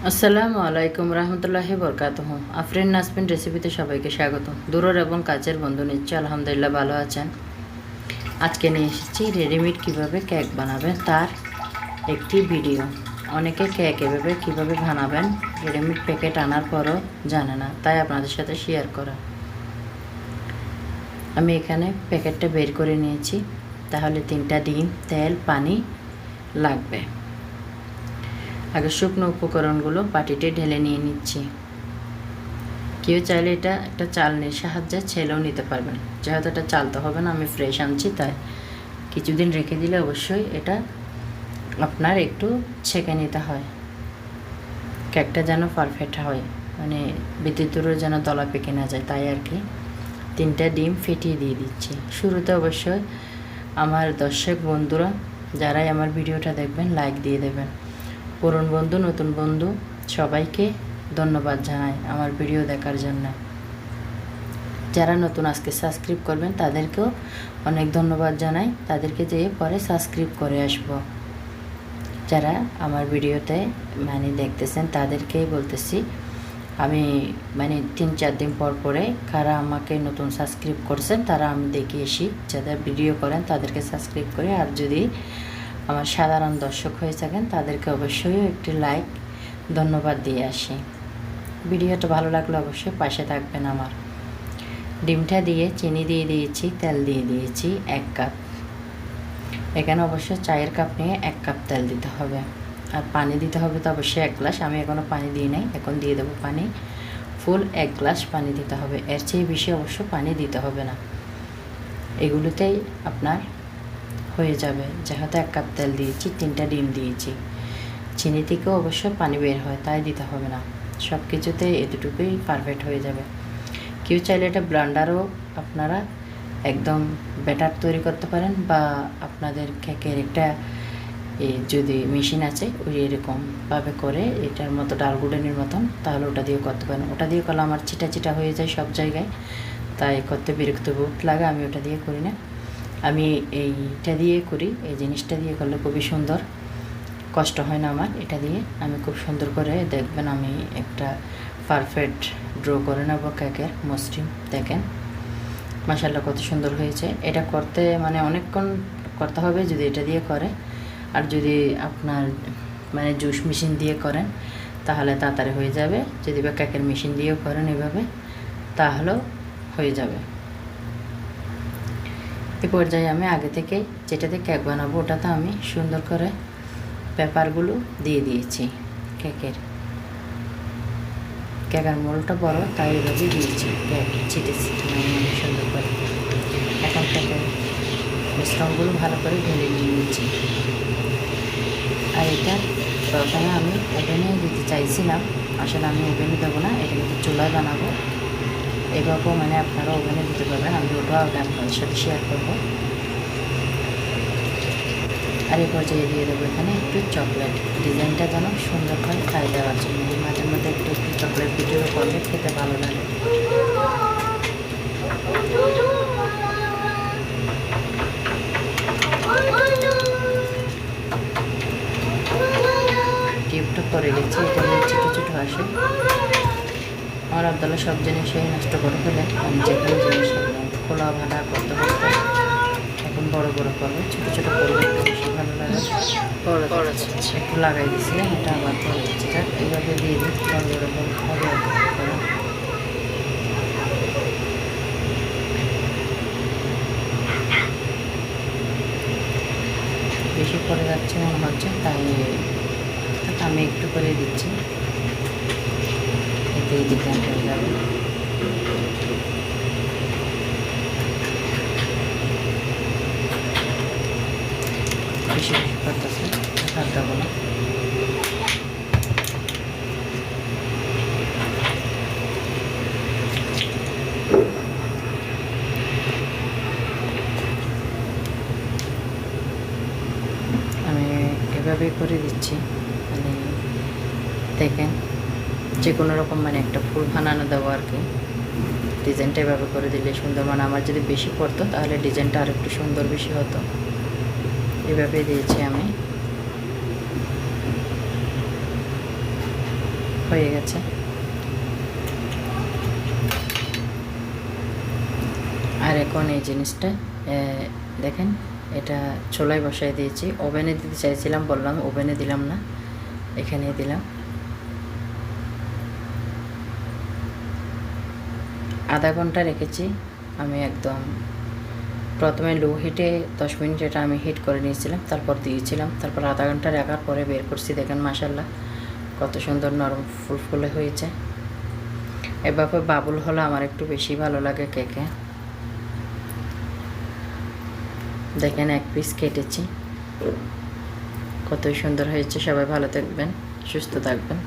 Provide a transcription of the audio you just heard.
আসসালামু আলাইকুম রহমতুল্লাহি বরকাতুহ। আফরিন নাসমিন রেসিপিতে সবাইকে স্বাগত। দূরের এবং কাছের বন্ধু নিশ্চয় আলহামদুলিল্লাহ ভালো আছেন। আজকে নিয়ে এসেছি রেডিমেড কীভাবে কেক বানাবেন তার একটি ভিডিও। অনেকে কেক এভাবে কীভাবে বানাবেন রেডিমেড প্যাকেট আনার পরও জানে না, তাই আপনাদের সাথে শেয়ার করা। আমি এখানে প্যাকেটটা বের করে নিয়েছি, তাহলে 3টা ডিম, তেল, পানি লাগবে। আগে শুকনো উপকরণগুলো বাটিতে ঢেলে নিয়ে নিচ্ছি। কেউ চাইলে এটা একটা চালনির সাহায্যে ছেলেও নিতে পারবেন, যেহেতু এটা চালতে হবে না, আমি ফ্রেশ আনছি, তাই কিছুদিন রেখে দিলে অবশ্যই এটা আপনার একটু ছেঁকে নিতে হয়। কেকটা যেন পারফেক্ট হয়, মানে বিদ্যুতেরও যেন দলা পেকে না যায়, তাই আর কি। 3টা ডিম ফেটিয়ে দিয়ে দিচ্ছি। শুরুতে অবশ্যই আমার দর্শক বন্ধুরা যারাই আমার ভিডিওটা দেখবেন লাইক দিয়ে দেবেন। পুরনো বন্ধু, নতুন বন্ধু সবাইকে ধন্যবাদ জানাই আমার ভিডিও দেখার জন্য। যারা নতুন আজকে সাবস্ক্রাইব করবেন তাদেরকেও অনেক ধন্যবাদ জানাই, তাদেরকে যেয়ে পরে সাবস্ক্রাইব করে আসব। যারা আমার ভিডিওতে দেখতেছেন তাদেরকেই বলতেছি, আমি 3-4 দিন পর পরে কারা আমাকে নতুন সাবস্ক্রাইব করছেন তারা আমি দেখে এসি, যারা ভিডিও করেন তাদেরকে সাবস্ক্রাইব করে, আর যদি আমার সাধারণ দর্শক হয়ে থাকেন তাদেরকে অবশ্যই একটি লাইক ধন্যবাদ দিয়ে আসি। ভিডিওটা ভালো লাগলে অবশ্যই পাশে থাকবেন আমার। ডিমটা দিয়ে চিনি দিয়ে দিয়েছি, তেল দিয়ে দিয়েছি 1 কাপ। এখানে অবশ্যই চায়ের কাপ নিয়ে 1 কাপ তেল দিতে হবে, আর পানি দিতে হবে তো অবশ্যই 1 গ্লাস। আমি এখনও পানি দিই নাই, এখন দিয়ে দেবো পানি। ফুল 1 গ্লাস পানি দিতে হবে, এর চেয়ে বেশি অবশ্য পানি দিতে হবে না। এগুলোতেই আপনার হয়ে যাবে, যেহেতু 1 কাপ তেল দিয়েছি, 3টা ডিম দিয়েছি। চিনি থেকেও অবশ্য পানি বের হয়, তাই দিতে হবে না। সব কিছুতে এতটুকুই পারফেক্ট হয়ে যাবে। কেউ চাইলে এটা ব্লেন্ডারও আপনারা একদম ব্যাটার তৈরি করতে পারেন, বা আপনাদের কেকের একটা যদি মেশিন আছে ওই এরকমভাবে করে এটার মতো ডালগুডেনের মতন, তাহলে ওটা দিয়ে করতে পারেন। ওটা দিয়ে করলে আমার চিটা চিটা হয়ে যায় সব জায়গায়, তাই করতে বিরক্ত বোধ লাগে, আমি ওটা দিয়ে করি না। আমি এইটা দিয়ে করি, এই জিনিসটা দিয়ে করলে খুবই সুন্দর, কষ্ট হয় না আমার। এটা দিয়ে আমি খুব সুন্দর করে দেখবেন আমি একটা পারফেক্ট ড্র করে নেব কেকের মসৃণ। দেখেন মাশাআল্লাহ কত সুন্দর হয়েছে। এটা করতে অনেকক্ষণ করতে হবে যদি এটা দিয়ে করে, আর যদি আপনার জুস মেশিন দিয়ে করেন তাহলে তাড়াতাড়ি হয়ে যাবে। যদি বা কেকের মেশিন দিয়েও করেন এভাবে তাহলেও হয়ে যাবে। এই পর্যায়ে আমি আগে থেকে যেটাতে কেক বানাবো ওটাতে আমি সুন্দর করে পেপারগুলো দিয়ে দিয়েছি। কেকের মোলটা বড়, তাই এভাবে দিয়েছি কেক ছিটে ছিটে সুন্দর করে। এখন কেকের মিশ্রণগুলো ভালো করে ঢেলে নিয়েছি। আর এটা প্রথমে আমি ওভেনে দিতে চাইছিলাম, আসলে আমি ওভেনে দেবো না, এটা কিন্তু চুলায় বানাবো। এভাবেও আপনারা ওভেনে দিতে পারবেন, আমি ওটাও আগে আপনাদের সাথে শেয়ার করবো। আর এই পর্যায়ে দিয়ে দেবো এখানে একটু চকলেট, ডিজাইনটা যেন সুন্দর হয় তাই দেওয়ার জন্য। মাঝে মধ্যে একটু একটু চকলেট ভিডিও করলে খেতে ভালো লাগে। টিউবটা পরে গেছে, এটা ছোটো ছোটো আসে। আমার আবদুল্লাহ সব জিনিসই নষ্ট করে ফেলে, আমি যেখানে জিনিস খোলা ভাড়া করতে করতে এখন বড় বড় করবে, ছোটো ছোটো করবে বেশি ভালো লাগে। একটু লাগাই দিয়েছিলাম, এটা আবার পরে দিচ্ছি। এইভাবে দিয়ে দিই, বড় বড় হবে। বেশি পড়ে যাচ্ছে মনে হচ্ছে, তাই আমি একটু করে দিচ্ছি, এতেই ডিজাইন হয়ে যাবে। বেশি বেশি করতেছে, আর দেবো না। আমি এভাবেই করে দিচ্ছি। দেখেন যে কোনো রকম একটা ফুল বানানো দেবো আর কি। ডিজাইনটা এভাবে করে দিলে সুন্দর, আমার যদি বেশি পড়তো তাহলে ডিজাইনটা আর একটু সুন্দর বেশি হতো। এভাবে দিয়েছি আমি। হয়ে গেছে। আর এখন এই জিনিসটা দেখেন, এটা চুলায় বসাই দিয়েছি। ওভেনে দিতে চাইছিলাম, বললাম ওভেনে দিলাম না, এখানে দিলাম। আধা ঘন্টা রেখেছি আমি। একদম প্রথমে লো হিটে 10 মিনিট এটা আমি হিট করে নিয়েছিলাম, তারপর দিয়েছিলাম। তারপর আধা ঘন্টা রাখার পরে বের করছি। দেখেন মাশাল্লাহ কত সুন্দর নরম ফুলফুলে হয়েছে। এভাবে বাবুল হলে আমার একটু বেশি ভালো লাগে কেকে। দেখেন 1 পিস কেটেছি, কতই সুন্দর হয়েছে। সবাই ভালো থাকবেন, সুস্থ থাকবেন।